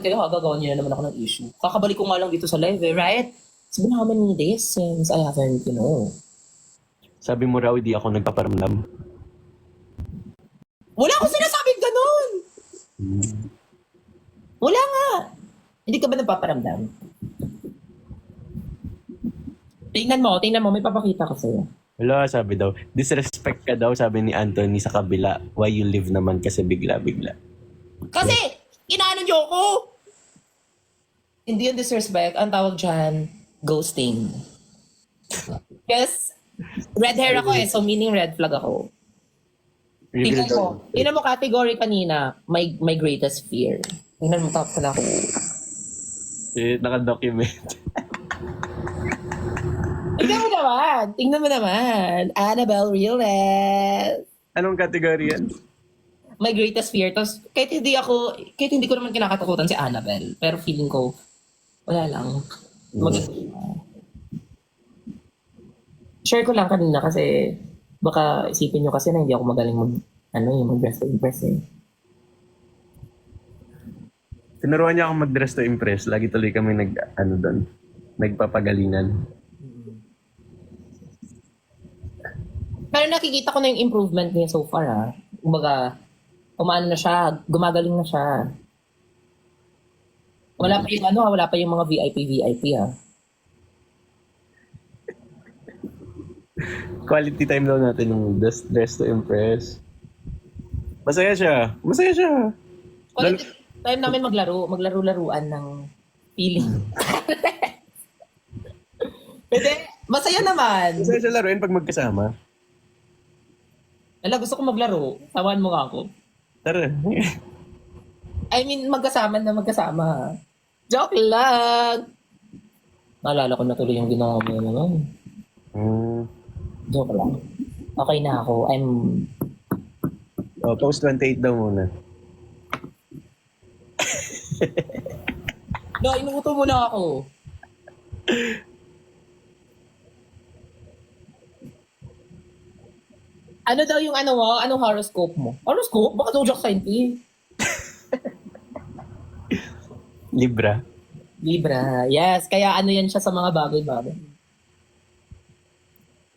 kayo, gagawa niyo na naman ako ng issue. Kakabalik ko nga lang dito sa live right? It's been how many days since I haven't, Sabi mo raw, di ako nagpaparamdam. Wala akong sinasabing ganun! Wala nga! Hindi ka ba nagpaparamdam? Tingnan mo, may papakita ko sa'yo. Wala, sabi daw. Disrespect ka daw, sabi ni Anthony sa kabila. Why you live naman kasi bigla-bigla. Kasi, inaano niyo ako! Hindi yung disrespect, ang tawag dyan, ghosting. Yes, red hair ako so meaning red flag ako. Tingnan mo category kanina, my greatest fear. Tingnan mo, tapos na ako. Naka-document. Tingnan mo naman. Annabelle Realness. Anong category yan? My greatest fear. Tapos, kahit hindi ko naman kinakatakutan si Annabelle. Pero feeling ko, wala lang. Share ko lang kanina kasi baka isipin nyo kasi na hindi ako magaling mag-dress to impress eh. Tinuruan niya akong mag-dress to impress. Lagi tuloy kami nagpapagalingan. Pero nakikita ko na yung improvement niya so far Kumbaga, umano na siya, gumagaling na siya. Wala pa yung mga VIP Quality time daw natin yung dress to impress. Masaya siya. Quality time namin maglaro-laruan ng feeling. Pwede, masaya naman. Masaya siya laruin pag magkasama. Gusto ko maglaro. Sawan mo nga ako. Tara. I mean, magkasama. Joke lang! Naalala ko na tuloy yung ginawa mo naman. Joke lang. Okay na ako. Post 28 daw muna. Inuuto mo na ako. Ano daw yung anong horoscope mo? Horoscope? Baka zodiac sign eh. Libra. Yes. Kaya yan siya sa mga bagay-bagay.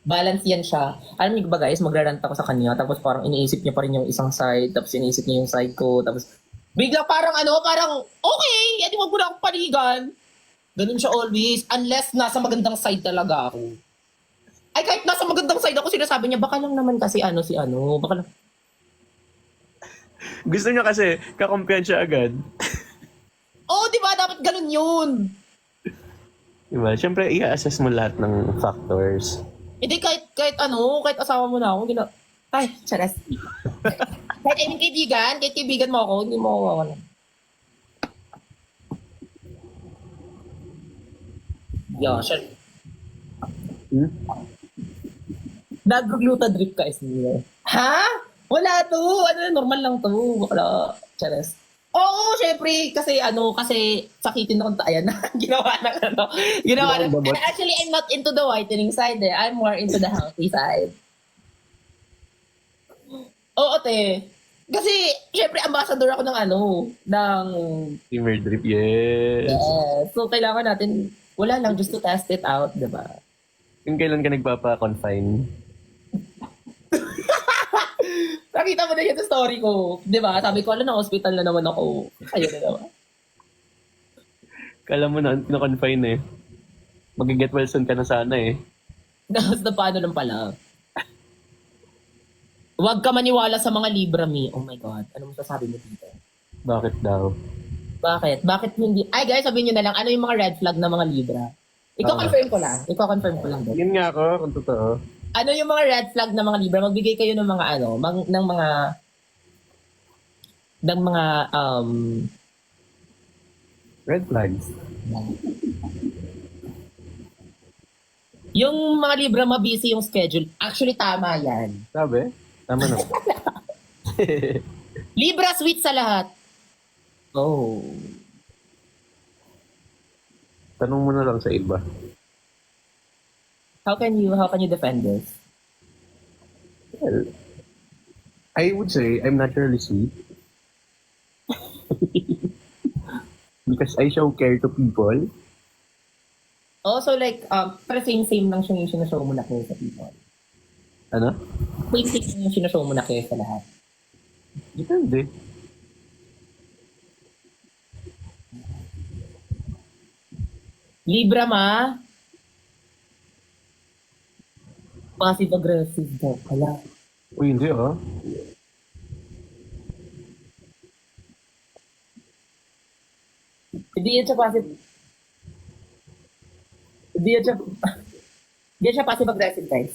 Balance yan siya. Alam niyo ba guys, magrarant ako sa kanya, tapos parang iniisip niya pa rin yung isang side, tapos iniisip niya yung side ko, tapos bigla parang okay, edi wag mo na akong panigan. Ganun siya always, unless nasa magandang side talaga ako. Ay, kahit nasa magandang side ako, sinasabi niya, baka lang naman kasi baka lang. Gusto niya kasi, kakumpiyan siya agad. Oo, di ba? Dapat ganun yun. Diba? Siyempre, i-assess mo lahat ng factors. Hindi, kahit asawa mo na ako, ay, charas. Kahit kaibigan mo ako, hindi mo ako, Yeah, sure. Nag-glutadrip ka, Esmir. Ha? Wala to. Normal lang to. Wala. Charas. Oo, syempre, kasi sakitin ako. Ayan na, ginawa na. And actually, I'm not into the whitening side I'm more into the healthy side. Oo, te. Kasi, syempre, ambassador ako ng Steamer drip, yes. So, kailangan natin, wala lang, just to test it out, diba? Kung kailan ka nagpapa-confine? Nakita mo na yun sa story ko. Di ba? Sabi ko, na hospital na naman ako. Ayun na naman. Kala mo na, confine Mag-get well soon ka na sana Tapos na paano lang pala. Huwag ka maniwala sa mga Libra, me. Oh my God. Ano masasabi mo dito? Bakit daw? Bakit? Bakit hindi? Ay guys, sabihin nyo na lang, ano yung mga red flag ng mga Libra? Iko-confirm ko lang. Yun nga ako, kung totoo. Ano yung mga red flag ng mga Libra? Magbigay kayo ng mga Red flags. Yung mga Libra, mabusy yung schedule. Actually, tama yan. Sabi? Tama na. Libra, sweet sa lahat. Oh. Tanong mo na lang sa iba. How can you defend this? Well, I would say I'm naturally sweet. Because I show care to people. Also like, pero same lang siya yung sinashow mo na kayo sa people. Ano? Same yung sinashow mo na kayo sa lahat. Depende. Libra ma. Passive-aggressive daw. Kala. Uy, hindi ah. Hindi yan siya passive. Hindi yan siya... Hindi yan siya passive-aggressive, guys.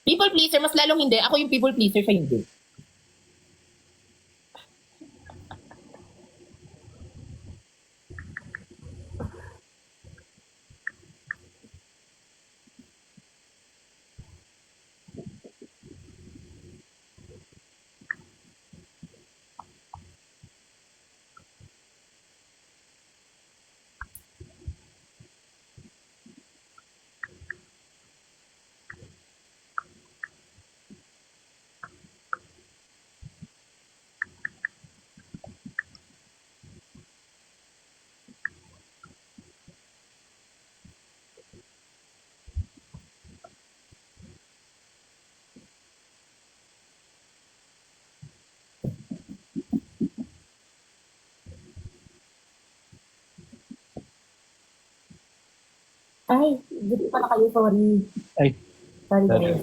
People pleaser, mas lalong hindi. Ako yung people pleaser, siya hindi. Ay, hindi pala kayo, sorry. Ay. Sorry, guys.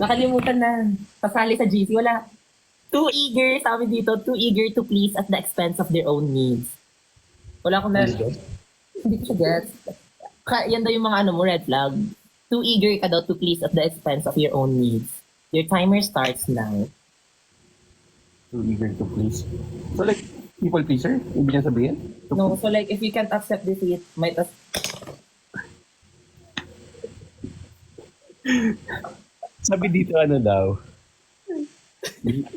Nakalimutan na. Pasali sa GC. Wala. Too eager, sabi dito, too eager to please at the expense of their own needs. Wala akong na... Hindi ko siya gets. Yan daw yung mga ano mo, red flag. Too eager ka daw to please at the expense of your own needs. Your timer starts now. Too eager to please. So like, people pleaser? Ibig niya sabihin? No, so like, if you can't accept defeat, might as... Sabi dito ano daw?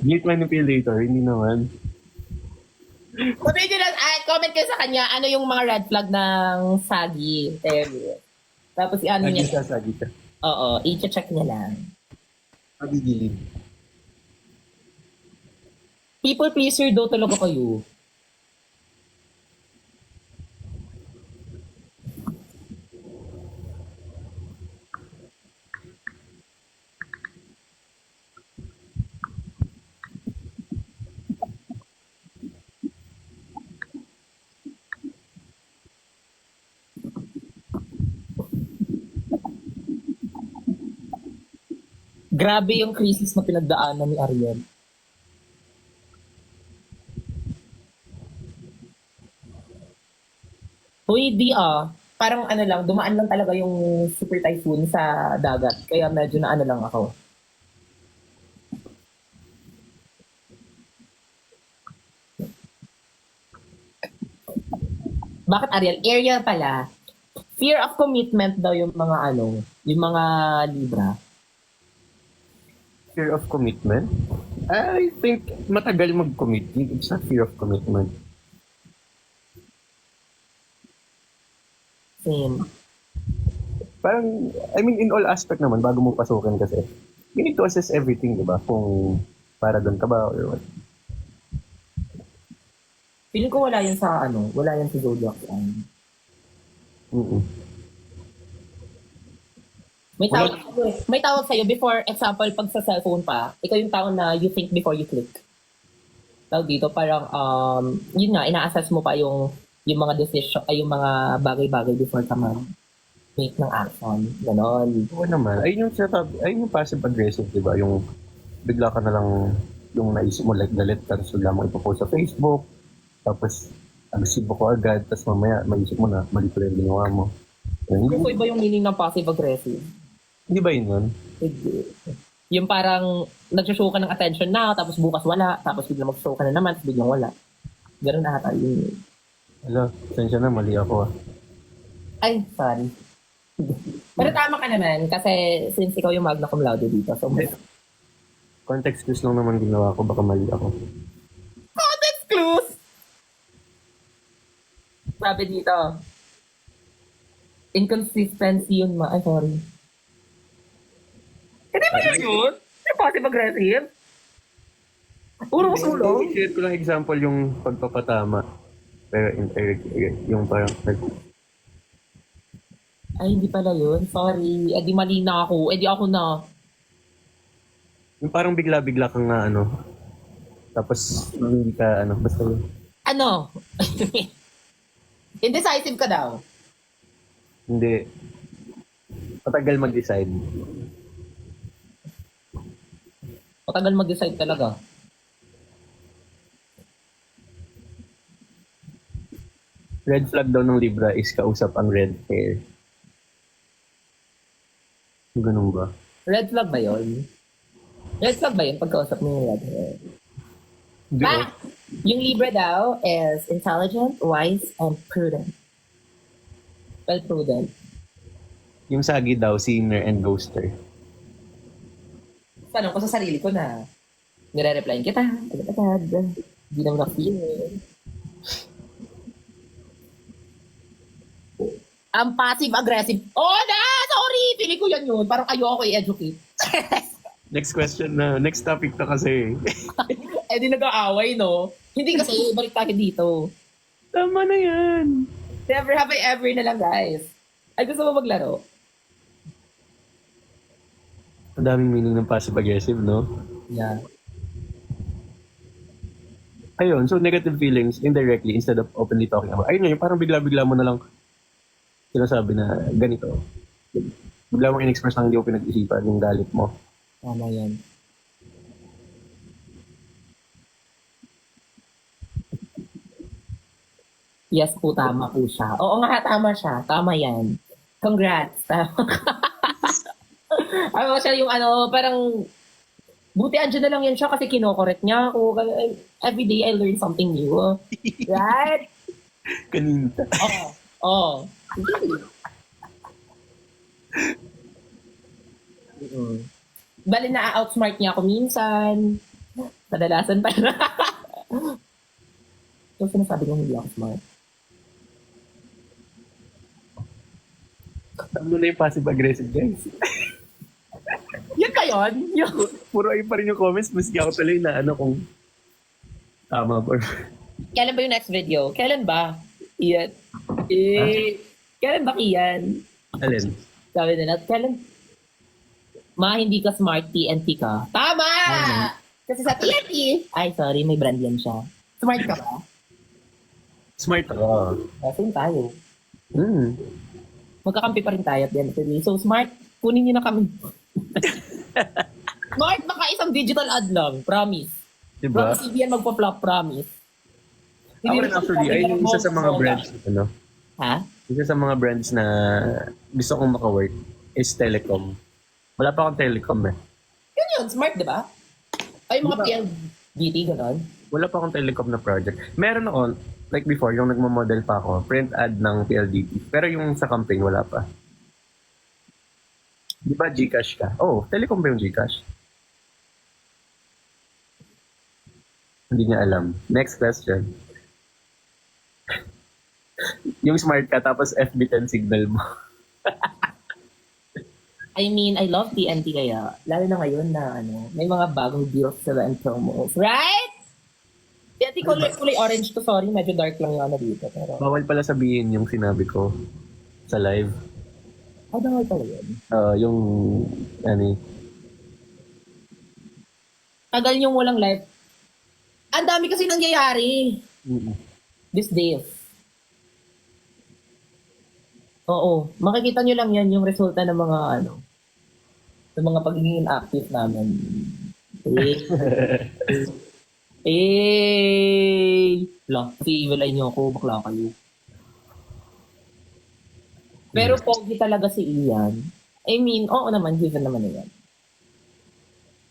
Guilt manipulator, hindi naman. Comment kayo sa kanya, ano yung mga red flag ng Sagi. Tapos ano niya. Sabi ka. Oo, i-check niya lang. Sabi gilid. People pleaser daw talaga kayo. Grabe yung crisis na pinagdaanan ni Ariel. Uy, di ah. Parang ano lang, dumaan lang talaga yung super typhoon sa dagat. Kaya medyo na ano lang ako. Bakit Ariel? Area pala. Fear of commitment daw yung mga ano, yung mga Libra. Fear of commitment? I think matagal mag-commit. It's not fear of commitment. Same. Parang, I mean, in all aspect naman, bago mo pasukin kasi, you need to assess everything, di ba? Kung para doon ka ba or what. Feeling ko wala yan sa ano, wala yan sa zodiac sign. Mm-mm. May tawag sa'yo before, example, pag sa cellphone pa, ikaw yung tao na you think before you click. Tawag dito, parang, yun nga, ina-assess mo pa yung mga decision, ay yung mga bagay-bagay before ka make ng action. Ganon. Oo naman. Ayun yung setup, ayun yung passive-aggressive, di ba? Yung bigla ka na lang, yung naisip mo like galit, tapos bigla mo ipopost sa Facebook, tapos agresibo ko agad, tapos mamaya maisip mo na, mali pala yung ginawa mo. Kung iba yung meaning ng passive-aggressive. Hindi ba yun yun? Yung parang nag-show ka ng attention na, tapos bukas wala, tapos biglang mag-show ka na naman, tapos biglang wala. Ganun na ata yun. Ala, sensya na, mali ako ah. Ay, sorry. Pero tama ka naman, kasi since ikaw yung magna cum laude dito, so Context clues lang naman ginawa ko, baka mali ako. context clues! Sabi dito, inconsistency yun ma. Ay, sorry. Hindi ba yun? Yung passive-aggressive? Puro sulong? I-share ko lang example yung pagpapatama. Pero yung parang, Ay, hindi pala yun. Sorry. Eh, di mali na ako. Eh, di ako na. yung parang bigla-bigla kang na ano, tapos hindi ka ano, basta yun. Ano? Indecisive ka daw. Hindi, matagal mag-decide. Matagal mag-decide talaga. Red flag daw ng Libra is kausap ang red hair. Ganun ba? Red flag ba yun? Red flag ba yun pagkausap mo yung red hair? Hindi oh. Ah! Yung Libra daw is intelligent, wise, and prudent. Well, prudent. Yung Sagi daw, sinner and ghoster. Tanong ko sa sarili ko na nire-replyin kita. Agad-agad. Hindi naman na-feel. Ang passive-aggressive. Oh, na! Sorry! Pili ko yan yun. Parang ayoko i-educate. Next question na. Next topic na kasi. Eh, di nag-aaway, no? Hindi kasi, balik tayo dito. Tama na yan. Never have I ever na lang, guys. Ay, gusto mo maglaro? Ang daming meaning ng passive-aggressive, no? Yeah. Ayun, so negative feelings indirectly instead of openly talking about. Ayun yun, parang bigla-bigla mo na lang sinasabi na ganito. Bigla mong in-express lang hindi mo pinag-isipan yung galit mo. Tama yan. Yes po, tama po siya. Oo nga, tama siya. Tama yan. Congrats. Tama ka. Ano siya yung ano, parang buti andyan na lang yan siya kasi kinokorek niya ako. Every day I learn something new. Right? Kanina. Oo. Oo. Bali na-outsmart niya ako minsan. Kadalasan pa na. So, sinasabi ko hindi ako smart. Ano na yung passive-aggressive, guys? Yan ka yun? Yung... Puro ayun pa rin yung comments, maski ako tuloy na ano kung tama ba. Kailan ba yung next video? Kailan ba? Iyan. Eh, kailan ba Iyan? Alin? Sabi nila, kailan? Hindi ka smart, TNT ka. Tama! Kasi sa TNT, ay sorry, may brand yan siya. Smart ka ba? Smart ako. Same tayo. Hmm. Magkakampi pa rin tayo at the end of the day. So smart, kunin niyo na kami. Smart, baka isang digital ad lang. Promise. Diba? Promise, hindi yan magpa-flop, promise. Ako rin actually, ay yung isa sa mga brands, ano, Ha? isa sa mga brands na gusto kong maka-work is Telecom. Wala pa akong Telecom eh. Yun yun, smart, di ba? Ay, mga Diba? PLDT, gano'n. Wala pa akong Telecom na project. Meron ako, like before, yung nagmo-model pa ako, print ad ng PLDT. Pero yung sa campaign, wala pa. Di ba Gcash ka? Oh, Telecom ba yung Gcash? Hindi niya alam. Next question. Yung smart ka, tapos FB10 signal mo. I mean, I love TNT kaya, lalo na ngayon na ano, may mga bagong deals sila and promos. Right? TNT kulay orange to, sorry, medyo dark lang yung ano dito. Pero, Bawal pala sabihin yung sinabi ko sa live. bawal pala yun. Yung, ano eh, Tagal yung walang live. Ang dami kasi nangyayari these days. Oo, makikita nyo lang yan yung resulta ng mga ano, ng mga pagiging inactive namin. Lang, kasi evil eye nyo ako, bakla kayo. Pero pogi talaga si Ian. I mean, oo naman, given naman na yan.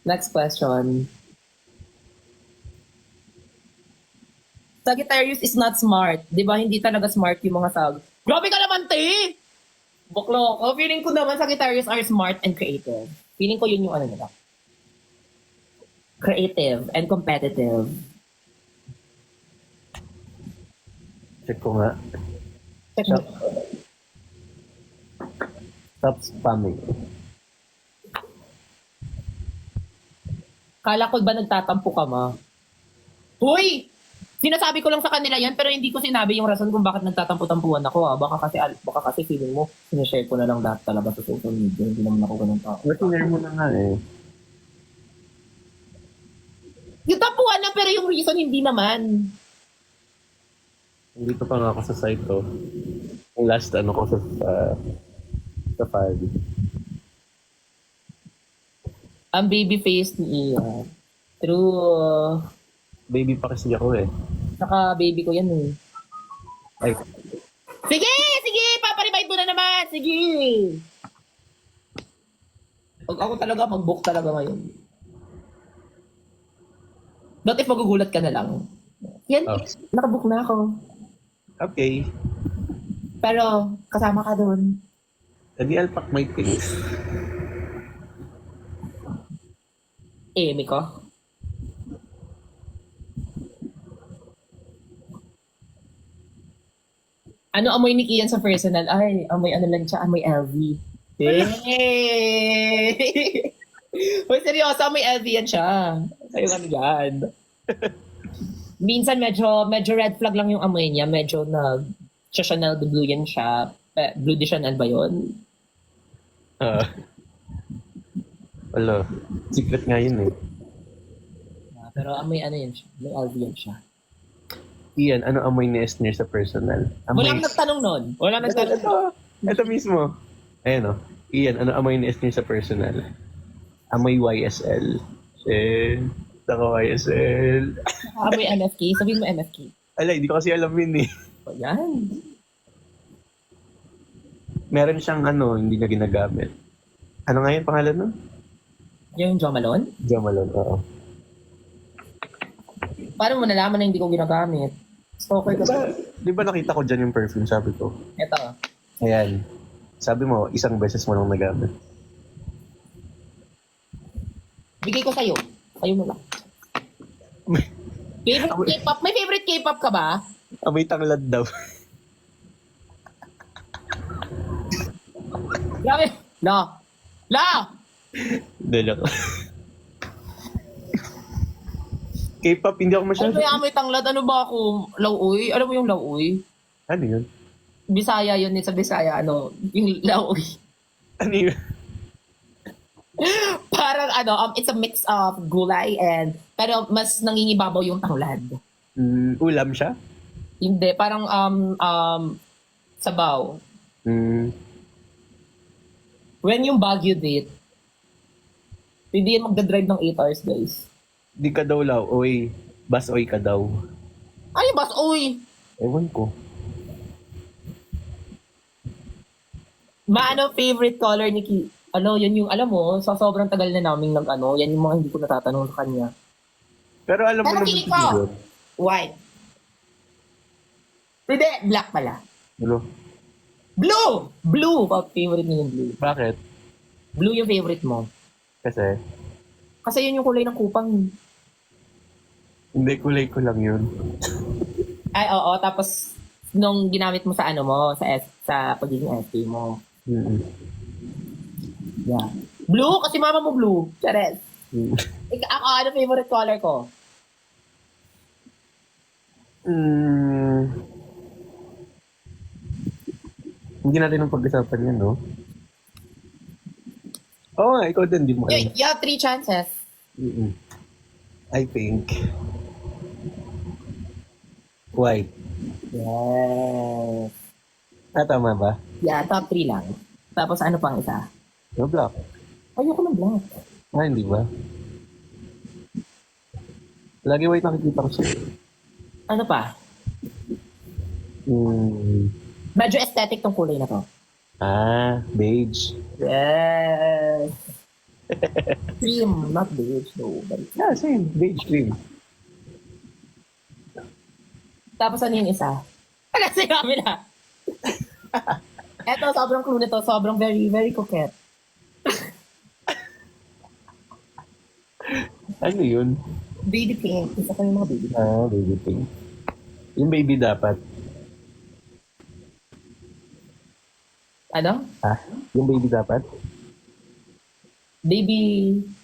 Next question. Sagittarius is not smart. Di ba? Hindi talaga smart yung mga sag. Grabe ka naman, te! Baklo ko. Feeling ko naman Sagittarius are smart and creative. Feeling ko yun yung ano nila. Creative and competitive. check ko nga. Check mo. Stop spamming. Kala ko ba nagtatampo ka ma? Hoy! Sinasabi ko lang sa kanila yan, pero hindi ko sinabi yung rason kung bakit nagtatampo-tampuhan ako. Baka kasi feeling mo, sinashare ko na lang lahat talaga sa social media. Hindi naman ako ganun tao. Masinare mo na nga eh. Yung tampuhan lang, pero yung reason hindi naman. Dito pa nga ako sa site ko. Yung last ano ko sa file. Ang baby face ni Ian. True. Baby pa kasi ako eh. Saka baby ko yan eh. Ay, Sige! Sige! Paparibite mo na naman! Sige! Ako talaga, mag-book talaga ngayon. Not if magugulat ka na lang. Yan, Oh. nakabook na ako. okay. Pero, kasama ka doon. Edi alpak my things. Miko. Ano amoy ni Kian sa personal? Ay, amoy ano lang siya, amoy LV. Hey! Uy, seryoso, amoy LV yan siya. Kayo ano yan. Minsan medyo red flag lang yung amoy niya. Medyo Chanel de Blue yan siya. Blue de Chanel ba yun? Wala. Secret nga yun eh. Pero amoy ano yan siya. Amoy LV yan siya. Ian, ano amoy ni Esner sa personal? Walang nagtanong nun. Walang nagtanong. Ito mismo. Ayan o. Ian, ano amoy ni Esner sa personal? Amoy YSL. Saka YSL. Amoy MFK. Sabihin mo MFK. Ala, hindi ko kasi alam yun eh. O yan. Meron siyang hindi niya ginagamit. Ano nga yung pangalan nun? Yung Jo Malone? Jamalon, oo. Paano mo nalaman na hindi ko ginagamit? Stalker ka ba? Di ba nakita ko dyan yung perfume, sabi ko? Ito. Ayan. Sabi mo, isang beses mo lang nagamit. Bigay ko sa'yo. Sa'yo mo lang. Favorite K-pop? May favorite K-pop ka ba? Amoy tanglad daw. Grabe. La! La! Dala ko. K-pop, hindi ako Ano masyado. ba yung amoy tanglad? Ano ba ako? Lauoy? Alam mo yung lauoy? Ano yun? Bisaya yun. Sa Bisaya, yung lauoy. Ano yun? Parang it's a mix of gulay pero mas nangingibabaw yung tanglad. Ulam siya? Hindi, parang sabaw. When yung Baguio date, hindi yan magdadrive ng 8 hours, guys. Di ka daw law. Oy, bas oy ka daw. Ay, bas, uy! Ewan ko. Favorite color ni Ki? Yan yung, alam mo, sa sobrang tagal na namin yan yung mga hindi ko natatanong sa kanya. Pero alam mo Pero naman feeling ko, siguro. white. Hindi, black pala. Ano? Blue! Blue! Favorite niya yung blue. Bakit? Blue yung favorite mo. Kasi, Kasi yun yung kulay ng kupang. hindi kulay ko lang yun. Ay, oo. Tapos, nung ginamit mo sa sa pagiging ST mo. Mm-mm. Yeah. Blue? Kasi mama mo blue. Charet. Mm. Ako, ano favorite color ko? Hindi natin ang pag-usapan yan, no? Oo nga, ikaw din, di mo alam. You have 3 chances. Mm-mm. I think white. Yes. Tama ba? Yeah, top 3 lang. Tapos ano pang isa? No, black. Ayoko ng black. Hindi ba? Lagi white nakikita ko siya. Ano pa? Medyo aesthetic tong kulay na to. Beige. Yes. Cream, not beige though. Yeah, same. Beige cream. Tapos ano yung isa? Kasi kami na. Eto, sobrang clue nito. Sobrang very, very coquette. Ano yun? Baby pink. Isa ko yung mga baby pink. Baby pink. Yung baby dapat. Ano? Yung baby dapat? Baby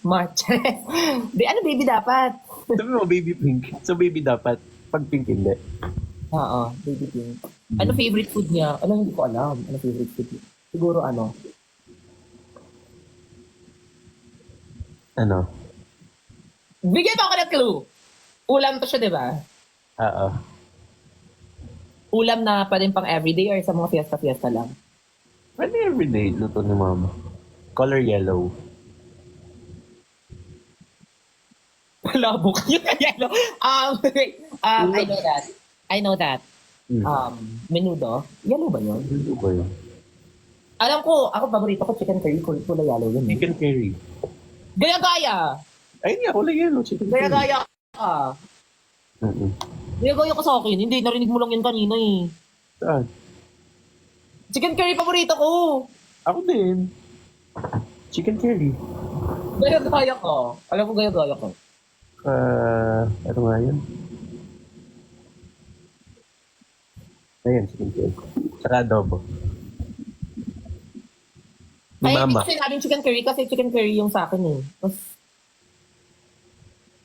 March. Ano baby dapat? Sabi mo, baby pink. So, baby dapat. pag pink hindi. Oo, baby pink. Ano favorite food niya? Ano, hindi ko alam. Ano favorite food niya? Siguro ano? Ano? Bigyan mo ako ng clue. Ulam to siya, di ba? Oo. Ulam na pa rin pang everyday or sa mga fiesta-fiesta lang? Pwede everyday, luto ni mama. Color yellow. Palabok yun na yellow. I know that. I know that. Menudo. Yellow ba yun? Ano ba yun? Alam ko, ako paborito ko chicken curry. Kulay yellow yun. Eh. Chicken curry. Gaya-gaya. Ay, hindi ako yellow. Chicken curry. Gaya-gaya ka. Gaya-gaya ka sa akin. Hindi, narinig mo lang yun kanina eh. Saan? Chicken curry paborito ko. Ako din. Chicken curry. Gaya-gaya ka. Alam ko gaya-gaya ka. Ano nga yun? Ayan, chicken curry. Saka adobo. Ni Ay, mama. hindi sinabing chicken curry kasi chicken curry yung sa akin eh. Tapos,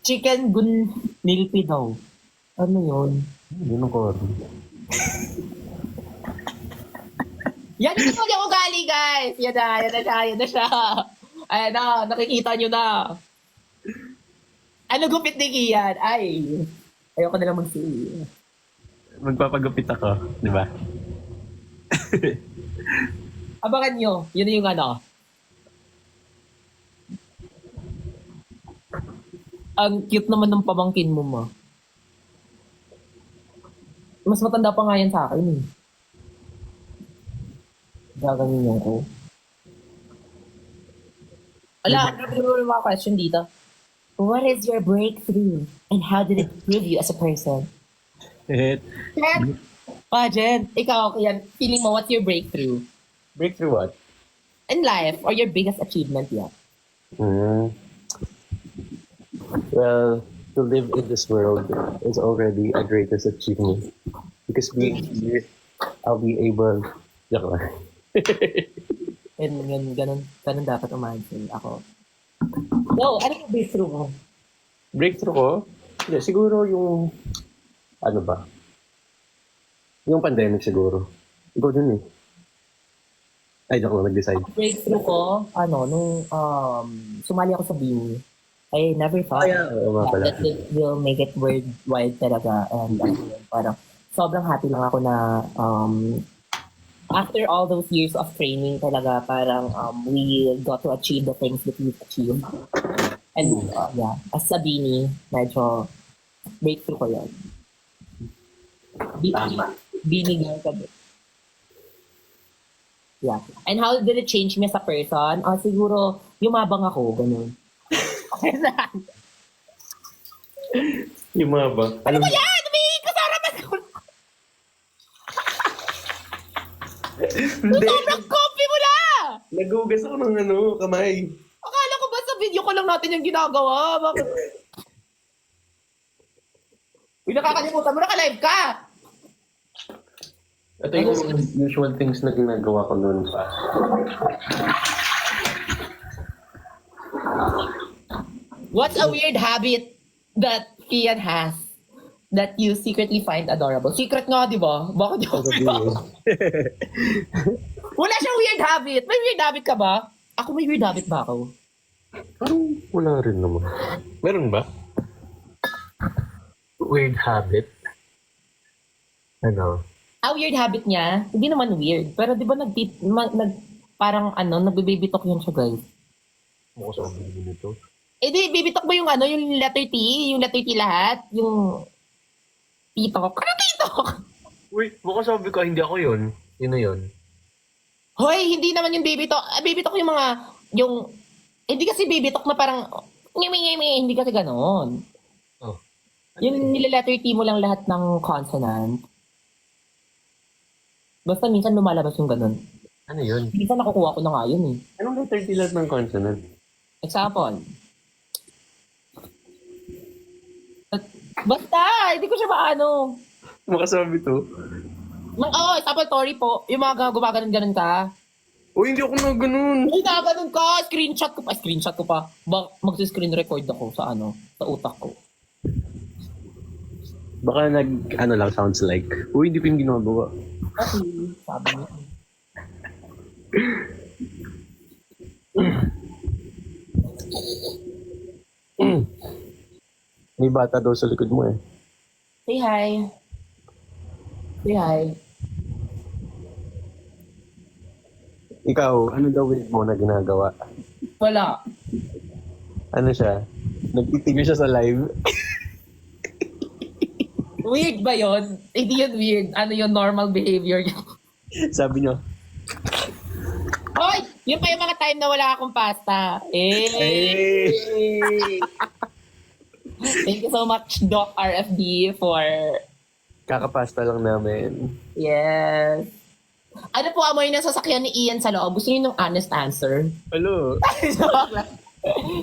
chicken gun nilpi daw. Ano yun? Yun ang curry. Yan yung yung ugali, guys! Yan na siya. Ayan na, nakikita nyo na. Ano gupit ni Kian? Ay, ayoko na lang mag-see. Magpapagupit ako, di ba? Abangan nyo, yun yung ano. Ang cute naman ng pamangkin mo, ma. Mas matanda pa nga yan sa akin eh. Gaganin ko. Ala, grabe naman yung mga question dito. What is your breakthrough? And how did it prove you as a person? Jen, ikaw, kaya feeling mo, what's your breakthrough? Breakthrough what? In life, or your biggest achievement yet? Well, to live in this world is already a greatest achievement. Because being here, I'll be able... Joke lang. And ganun dapat umagin ako. No, ano yung breakthrough mo? Breakthrough ko? Yeah, siguro yung... Ano ba? Yung pandemic siguro. Ikaw din eh. Ay, joke lang, nag-decide. Breakthrough ko, nung sumali ako sa BINI, I never thought Oo nga pala. that it will make it worldwide talaga. And parang sobrang happy lang ako na after all those years of training talaga, parang we got to achieve the things that we've achieved. And as a BINI, medyo breakthrough ko yun. BINI girl ka din. Yeah. And how did it change me as a person? Siguro, yumabang ako, ganun. Okay na. Yung mga ba? Ano ba yan? Umihig ka sa harapan ko. Hindi. Sobrang coffee mo na! Nagugas ako ng kamay. Akala ko ba sa video ko lang natin yung ginagawa? Bakit? Uy, nakakalimutan mo, naka-live ka! Ito yung usual things na ginagawa ko noon pa. What's a weird habit that Kian has that you secretly find adorable? Secret nga, di ba? Bakit yung Wala siyang weird habit. May weird habit ka ba? Ako may weird habit ba ako? Parang wala rin naman. Meron ba? Weird habit? Ano? Weird habit niya, hindi naman weird. Pero di ba parang nagbe-baby talk yun siya, guys. Mukha sa ulo nito. Di, baby talk ba yung yung letter T? Yung letter T lahat? Yung titok. Ano titok? Wait, mukha sabi ko, hindi ako yun. Yun na yun. Hoy, hindi naman yung baby talk. Baby talk yung hindi kasi baby talk na parang, hindi kasi ganon. Oh. Yung nila-letter T mo lang lahat ng consonant. Basta minsan lumalabas yung ganon. Ano yun? Minsan nakukuha ko na nga yun eh. Anong letter D lahat ng consonant? Example. Basta, hindi ko siya maano. Makasabi to. Example, Tori po. Yung mga gumaganon-ganon ka. O, hindi ako na ganun. Uy, gaganon ka. Screenshot ko pa. Mag-screen record ako sa sa utak ko. Baka ano lang, sounds like. Uy, hindi ko yung ginagawa. Okay, sabi niya. May bata daw sa likod mo eh. Say hi. Say hi. Ikaw, ano daw weird mo na ginagawa? Wala. Ano siya? Nagtitigil siya sa live. Weird ba yun? Hindi yun weird. Ano yun, normal behavior yun. Sabi niyo, Hoy! Yun pa yung mga time na wala akong pasta. Thank you so much, Doc RFD, for... kakapasta lang namin. Yes. Ano po amoy ng sasakyan ni Ian sa loob? Gusto niyo ng honest answer? Hello. Joke lang.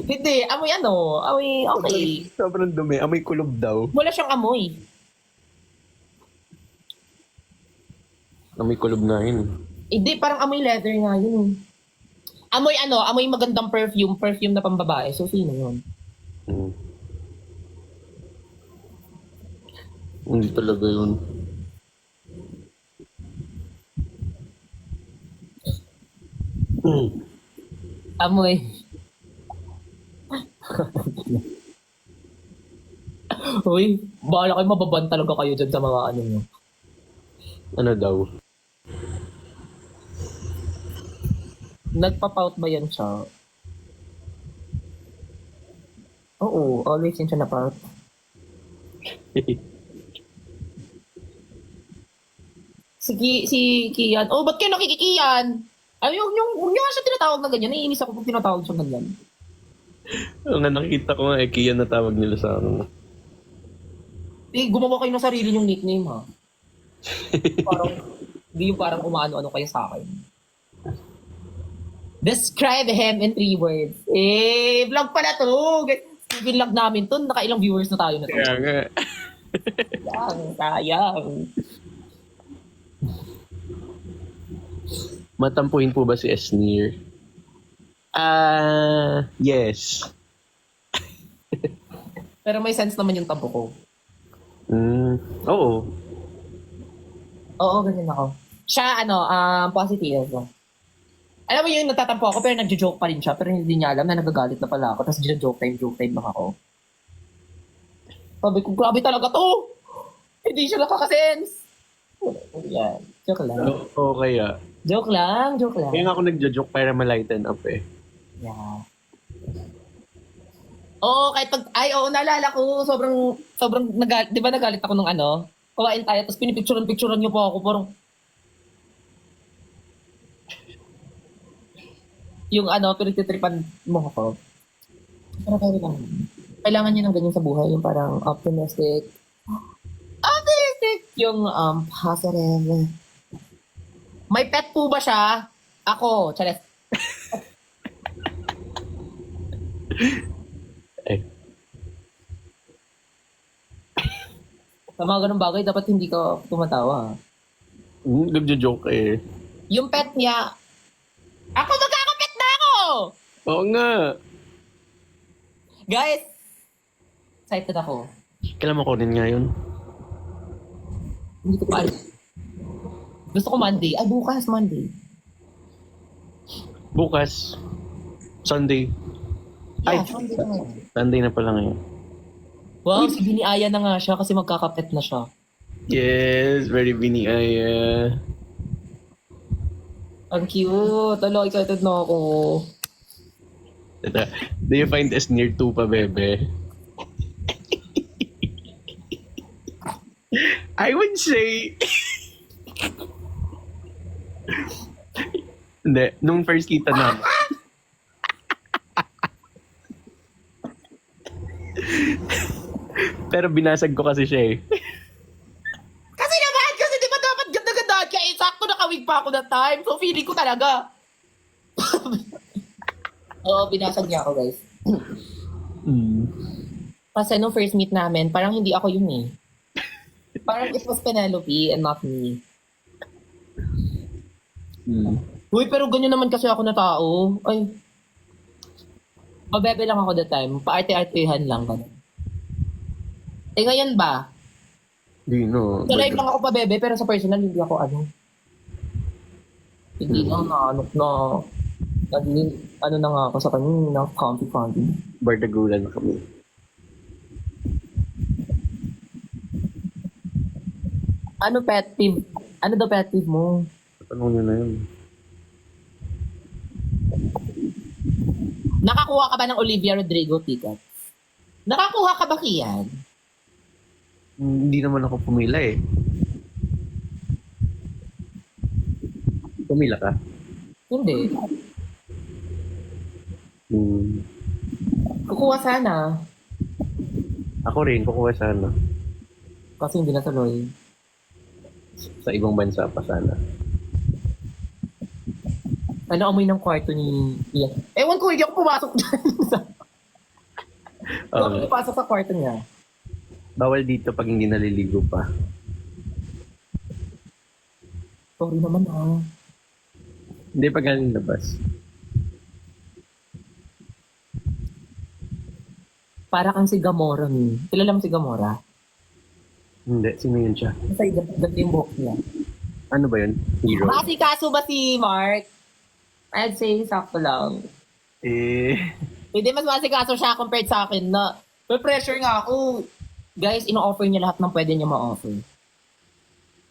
Hindi, amoy ano? Amoy okay. Sobrang dumi. Amoy kulob daw. Wala siyang amoy. Amoy kulob nga yun. Hindi, parang amoy leather nga yun. Amoy ano? Amoy magandang perfume. Perfume na pambabae. So, sino yun? Hmm. Hindi talaga yun. Amoy. Uy, bahala kayo, mababan talaga kayo dyan sa mga ano nyo. Ano daw? Nagpa-pout ba yan siya? Oo, always yun siya na-pout. Si Kian. Oh, ba't kayo nakikikian? Ay, yung nga siya tinatawag na ganyan. Naiinis ako kung tinatawag siya ganyan. Oo nga, nakita ko nga, Kian na tawag nila sa akin. Gumawa kayo ng sarili yung nickname, ha? Parang, hindi yung parang umano-ano kayo sa akin. Describe him in 3 words. Vlog pala to. Stupid vlog namin to. Nakailang viewers na tayo na to. Kaya nga. Sayang. Matampuhin po ba si Esnir? Yes. Pero may sense naman yung tampo ko. Oo. Oo, ganyan ako. Siya, positive. Alam mo yun, nagtatampo ako, pero nagjo-joke pa rin siya. Pero hindi niya alam na nagagalit na pala ako. Tapos joke time lang ako. Sabi ko, grabe talaga to! Hindi siya nakakasense! Yan. Joke lang. Oo, kaya. Joke lang. Kaya nga ako nagjo-joke para ma-lighten up eh. Yeah. Oo, kahit oo, naalala ko, sobrang, di ba nagalit ako nung kumain tayo, tapos pinipicturan niyo po ako, parang, yung pinagtitripan mo ako. Pero kaya lang, kailangan niyo ng ganyan sa buhay, yung parang optimistic, yung positive. May pet po ba siya? Ako, chalet. Eh. Sa mga ganung bagay, dapat hindi ka tumatawa. Nagjo-joke eh. Yung pet niya, ako magkakapet na ako! Oo nga. Guys, excited ako. Kailan mo kunin nga yun? Hindi ko pa alam. Gusto ko Monday. Ay, bukas Monday. Bukas. Sunday. Yeah, Ay. Sunday na ngayon. Sunday na pala ngayon. Wow, si Biniaya na nga siya kasi magkakapet na siya. Yes, very biniaya. Ang cute. Alo, excited na ako. Do you find us near 2 pa, bebe? I would say... Hindi, nung first kita namin. Pero binasag ko kasi siya eh. Kasi naman, kasi di ba dapat ganda-ganda kaya sakto nakawig pa ako that time. So feeling ko talaga. Oo, binasag niya ako, guys. Kasi nung first meet namin, parang hindi ako yun eh. Parang it was Penelope and not me. Uy, pero ganyan naman kasi ako na tao. Ay. Mabebe lang ako that time. Paarte-artehan lang. Ganun. Eh ngayon ba? Di, no. Sa live lang ako pa, bebe, pero sa personal, hindi ako ano. Hindi naging, ano na nga ako sa kanya, na comfy. Bardagulan na kami. Ano pet peeve? Ano daw pet peeve mo? Tanong nyo na yun. Nakakuha ka ba ng Olivia Rodrigo ticket? Nakakuha ka ba, Kian? Hindi naman ako pumila eh. Pumila ka? Hindi. Hmm. Kukuha sana. Ako rin, kukuha sana. Kasi hindi natuloy. Sa ibang bansa pa sana. Ano amoy ng kwarto ni Ian? Ewan ko, hindi ako pumasok dyan. Hindi ako pupasok sa kwarto niya. Bawal dito pag hindi naliligo pa. Sorry naman ha. Hindi pag galing labas. Para kang si Gamora ni. Kilala mo si Gamora? Hindi, sino yun siya? Kasi ganda yung buhok niya. Ano ba yun? Hero? Kaso ba si Mark? I'd say sakto lang. Eh, Hindi mas masikaso siya compared sa akin na may pressure nga ako. Guys, ino-offer niya lahat ng pwede niya ma-offer.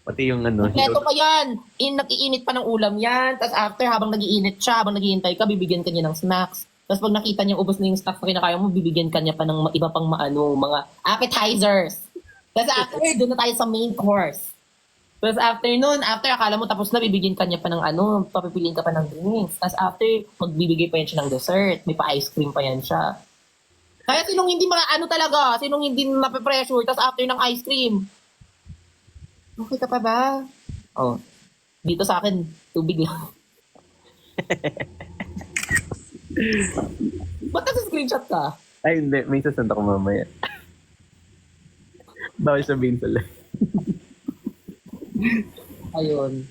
pati yung ano, Kompleto pa yan. Nag-iinit pa ng ulam yan. Tapos after, habang nag-iinit siya, habang naghihintay ka, bibigyan ka niya ng snacks. Tapos pag nakita niya ubos na yung snacks na kinakaya mo, bibigyan ka niya pa ng iba pang mga appetizers. Tapos after, doon na tayo sa main course. Tapos after nun, akala mo tapos na, bibigyan ka niya pa ng papipiliin ka pa ng drinks. Tapos after, magbibigay pa yan siya ng dessert. May pa-ice cream pa yan siya. Kaya sinong hindi talaga, sinong hindi mape-pressure, tapos after ng ice cream, okay ka pa ba? Oh, dito sa akin, tubig lang. Ba't nasa-screenshot ka? ay hindi, may sasend ako mamaya. Bawal sabihin sa live. Ayun.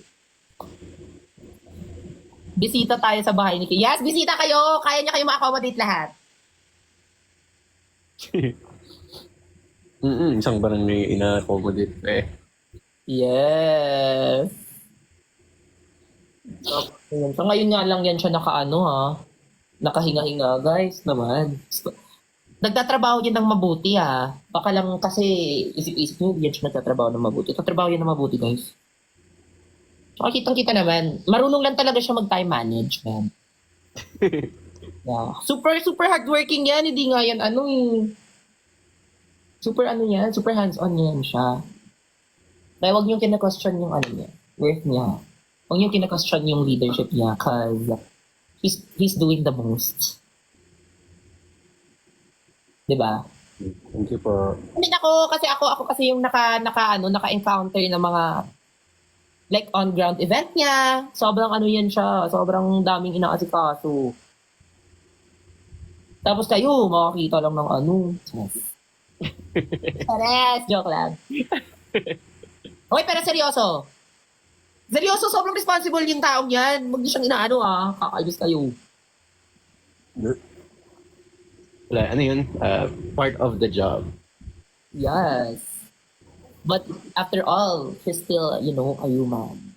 Bisita tayo sa bahay ni Kay. Yes, bisita kayo! Kaya niya kayo ma-accommodate lahat. Isang barangay ina-accommodate eh. Yes. So ngayon nga lang yan siya nakahinga-hinga, guys naman. Nagtatrabaho yan ng mabuti Baka lang kasi isip-isip niyo, yan siya nagtatrabaho ng mabuti. Nagtatrabaho yan ng mabuti, guys. Tsaka kitang-kita naman, marunong lang talaga siya mag-time management. Yeah. Super hardworking yan. Hindi nga yan super hands-on yan siya. Kaya huwag niyong kina-question yung niya, worth niya. Huwag niyong kina-question yung leadership niya cause he's doing the most. Diba? Thank you po. Hindi ako kasi yung naka-encounter ng mga like on-ground event niya. Sobrang yan siya. Sobrang daming inaasikaso. Tapos kayo, makakita lang ng Pares, joke lang. Okay, pero seryoso. Seryoso, sobrang responsible yung taong yan. Huwag niyo siyang kakaibis kayo. Wala, ano yun? Part of the job. Yes. But after all, she's still, a human.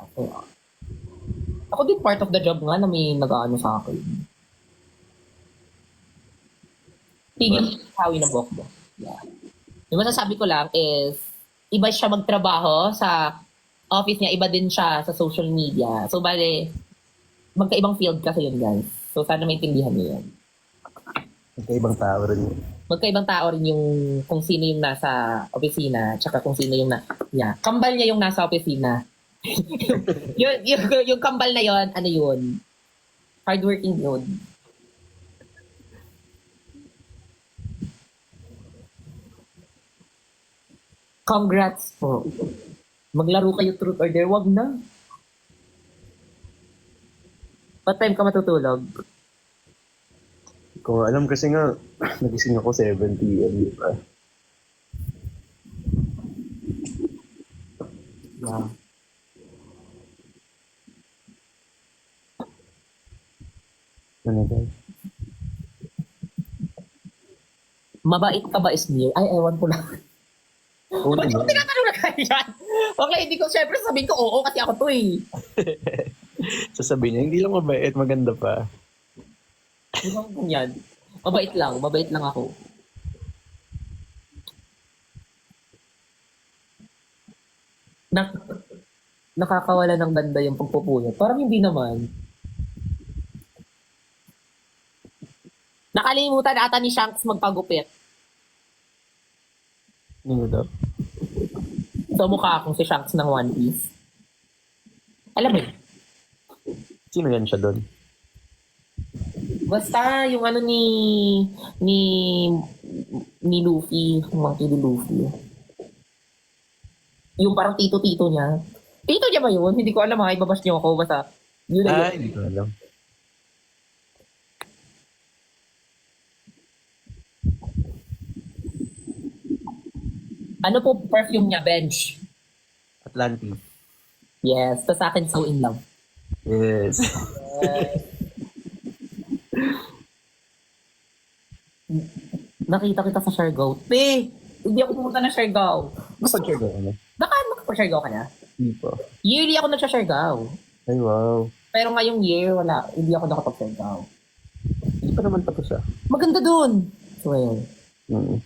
After all. Ako din part of the job nga na may sa akin. Tigil hawi ng buhok mo. Yeah. Yung masasabi ko lang is, iba siya magtrabaho sa office niya, iba din siya sa social media. So, bale, magkaibang field kasi yun, guys. So, sana maintindihan niyo yun. Magkaibang tao rin yun. Magkaibang tao rin yung kung sino yung nasa opisina, tsaka kung sino yung kambal niya yung nasa opisina. yung kambal na yun, yun? Hardworking yun. Congrats po. Maglaro kayo truth or dare, wag na. What time ka matutulog? Ko alam kasi nga, nagising ako 7 p.m. di ba? Yeah. Ano ba? Mabait ka ba, Isnir? Ay, ewan ko lang. Ba't Kunin ko mo. tinatanong na ganyan? Okay, hindi ko, syempre sabihin ko, oo, kasi ako to eh. Sasabihin niya, hindi lang mabait, maganda pa. Hindi ko ganyan. Mabait lang ako. Na, nakakawala ng ganda yung pagpupuyat. Parang hindi naman. Nakalimutan ata ni Shanks magpagupit. Ano daw? So, mukha akong si Shanks ng One Piece. Alam mo yun? Sino yan siya doon? Basta yung ano ni ni Luffy, yung monkey ni Luffy. Yung parang tito-tito niya. Tito niya ba yun? Hindi ko alam ha, ibabash niyo ako. Basta, yun na yun. Hindi ko alam. Ano po perfume niya? Bench. Atlantis. Yes. Tapos sa akin, so in love. Yes. Nakita kita sa Siargao. Te! Hindi ako pumunta ng Siargao. Gusto ko ano? Baka makapag-Siargao ka na? Hindi pa. Yearly ako nagsa-Siargao. Ay, wow. Pero ngayong year, wala. Hindi ako nakapag-Siargao. Hindi pa naman tapos ah. Maganda dun. Swear. Mm.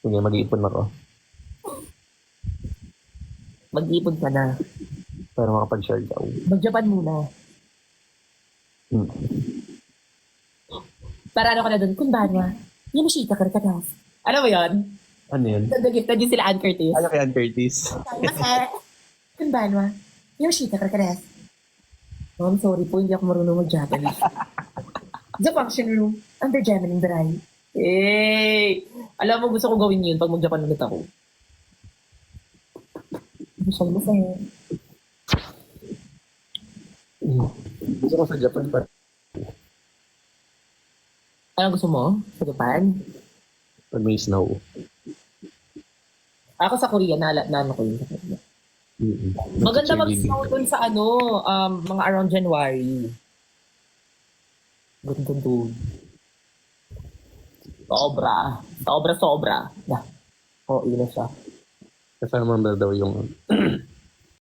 Sige, mag-iipon ako. Mag-ipon ka na. Para makapag-share daw. Mag-Japan muna. Mm. Para ano ka na dun? Kunbanwa. Yamashita Karkadas. Ano mo yun? Ano yun? Nagagifta din sila Ann Curtis. Ano kay Ann Curtis? Masa. Kunbanwa. Yamashita Karkadas. Oh, I'm sorry po, hindi ako marunong mag-Japanese. The function room. Under Javelin Dry. Hey! Alam mo, gusto ko gawin yun pag mag-Japan ulit ako. Gusto mo sa'yo. Gusto ko sa Japan pa. Ano gusto mo? Sa Japan? Pag may snow. Ako sa Korea, na ko yun. Mm-mm. Maganda Cheerleading. mag-snow dun sa mga around January. Ganda dun. Sobra. Yeah. Oo, ina siya. Kasama mo daw yung